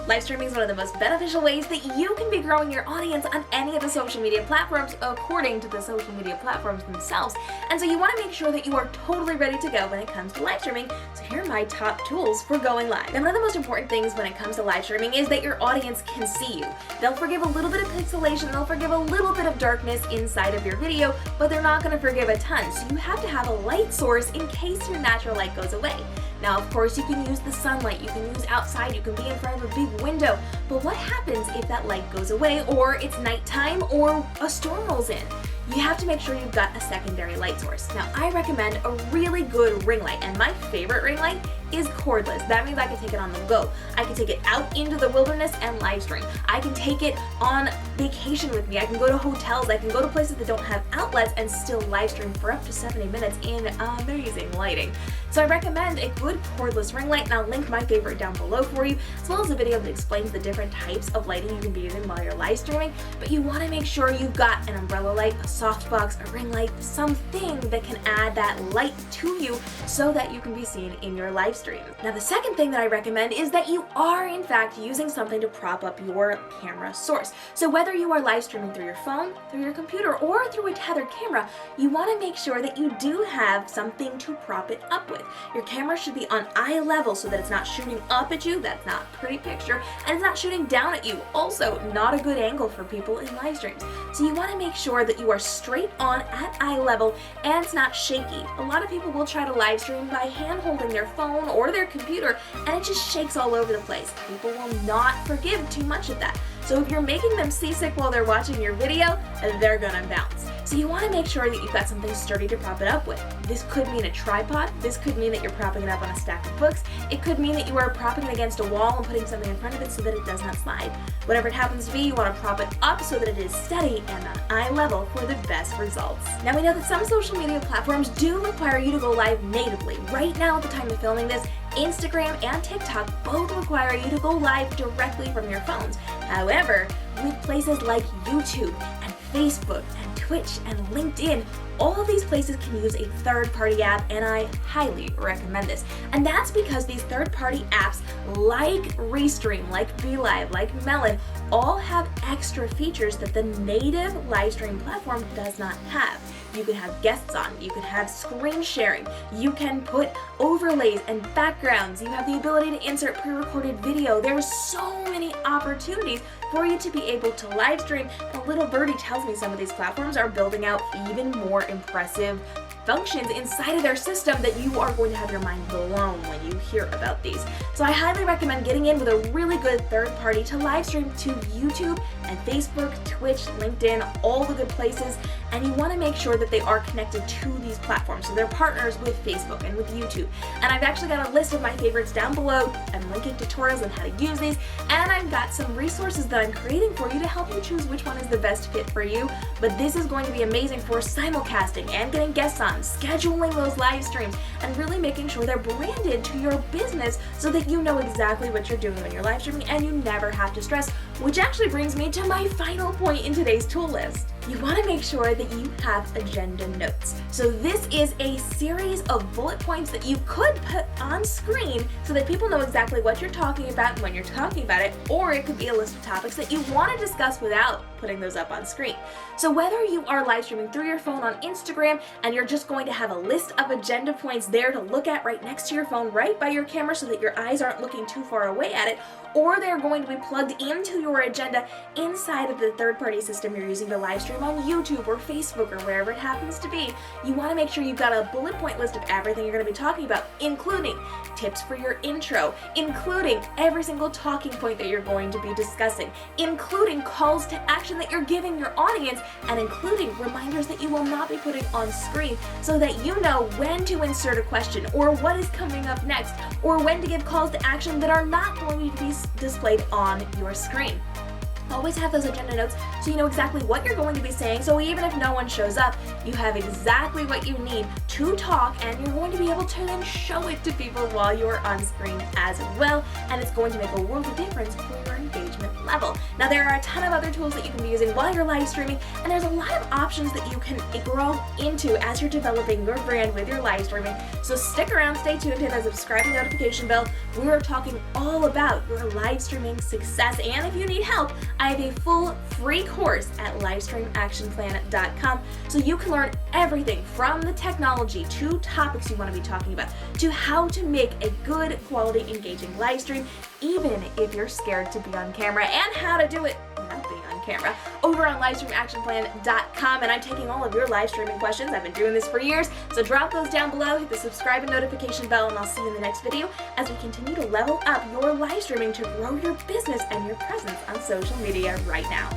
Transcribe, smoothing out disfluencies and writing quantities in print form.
Live streaming is one of the most beneficial ways that you can be growing your audience on any of the social media platforms according to the social media platforms themselves. And so you want to make sure that you are totally ready to go when it comes to live streaming. So here are my top tools for going live. Now, one of the most important things when it comes to live streaming is that your audience can see you. They'll forgive a little bit of pixelation, they'll forgive a little bit of darkness inside of your video, but they're not going to forgive a ton. So you have to have a light source in case your natural light goes away. Now, of course, you can use the sunlight, you can use outside, you can be in front of a big window, but what happens if that light goes away, or it's nighttime, or a storm rolls in? You have to make sure you've got a secondary light source. Now, I recommend a really good ring light, and my favorite ring light is cordless. That means I can take it on the go. I can take it out into the wilderness and live stream. I can take it on vacation with me. I can go to hotels. I can go to places that don't have outlets and still live stream for up to 70 minutes in amazing lighting. So I recommend a good cordless ring light, and I'll link my favorite down below for you, as well as a video that explains the different types of lighting you can be using while you're live streaming. But you want to make sure you've got an umbrella light, a softbox, a ring light, something that can add that light to you so that you can be seen in your live stream. Now, the second thing that I recommend is that you are in fact using something to prop up your camera source. So whether you are live streaming through your phone, through your computer, or through a tethered camera, you want to make sure that you do have something to prop it up with. Your camera should be on eye level so that it's not shooting up at you, that's not a pretty picture, and it's not shooting down at you, also not a good angle for people in live streams. So you want to make sure that you are straight on at eye level and it's not shaky. A lot of people will try to live stream by hand holding their phone or their computer, and it just shakes all over the place. People will not forgive too much of that. So if you're making them seasick while they're watching your video, they're gonna bounce. So you want to make sure that you've got something sturdy to prop it up with. This could mean a tripod. This could mean that you're propping it up on a stack of books. It could mean that you are propping it against a wall and putting something in front of it so that it does not slide. Whatever it happens to be, you want to prop it up so that it is steady and on eye level for the best results. Now, we know that some social media platforms do require you to go live natively. Right now, at the time of filming this, Instagram and TikTok both require you to go live directly from your phones. However, with places like YouTube and Facebook and Twitch and LinkedIn, all of these places can use a third-party app, and I highly recommend this. And that's because these third-party apps like Restream, like BeLive, like Melon, all have extra features that the native live stream platform does not have. You can have guests on, you can have screen sharing, you can put overlays and backgrounds, you have the ability to insert pre-recorded video. There's so many opportunities for you to be able to live stream. A little birdie tells me some of these platforms are building out even more impressive functions inside of their system that you are going to have your mind blown when you hear about these. So I highly recommend getting in with a really good third party to live stream to YouTube and Facebook, Twitch, LinkedIn, all the good places, and you want to make sure that they are connected to these platforms. So they're partners with Facebook and with YouTube. And I've actually got a list of my favorites down below. I'm linking tutorials on how to use these, and I've got some resources that I'm creating for you to help you choose which one is the best fit for you. But this is going to be amazing for simulcasting and getting guests on, scheduling those live streams, and really making sure they're branded to your business so that you know exactly what you're doing when you're live streaming and you never have to stress, which actually brings me to my final point in today's tool list. You want to make sure that you have agenda notes. So this is a series of bullet points that you could put on screen so that people know exactly what you're talking about and when you're talking about it, or it could be a list of topics that you want to discuss without putting those up on screen. So whether you are live streaming through your phone on Instagram and you're just going to have a list of agenda points there to look at right next to your phone, right by your camera so that your eyes aren't looking too far away at it, or they're going to be plugged into your agenda inside of the third-party system you're using to live stream on YouTube or Facebook or wherever it happens to be, you want to make sure you've got a bullet point list of everything you're going to be talking about, including tips for your intro, including every single talking point that you're going to be discussing, including calls to action that you're giving your audience, and including reminders that you will not be putting on screen so that you know when to insert a question or what is coming up next, or when to give calls to action that are not going to be displayed on your screen. Always have those agenda notes so you know exactly what you're going to be saying, so even if no one shows up, you have exactly what you need to talk, and you're going to be able to then show it to people while you're on screen as well, and it's going to make a world of difference for your engagement level. Now there are a ton of other tools that you can be using while you're live streaming, and there's a lot of options that you can grow into as you're developing your brand with your live streaming. So stick around, stay tuned, hit that subscribe and notification bell. We are talking all about your live streaming success, and if you need help, I have a full free course at livestreamactionplan.com, so you can learn everything from the technology to topics you want to be talking about to how to make a good quality engaging live stream even if you're scared to be on camera, and how to do it without being on camera over on livestreamactionplan.com. And I'm taking all of your live streaming questions. I've been doing this for years, so drop those down below, hit the subscribe and notification bell, and I'll see you in the next video as we continue to level up your live streaming to grow your business and your presence on social media right now.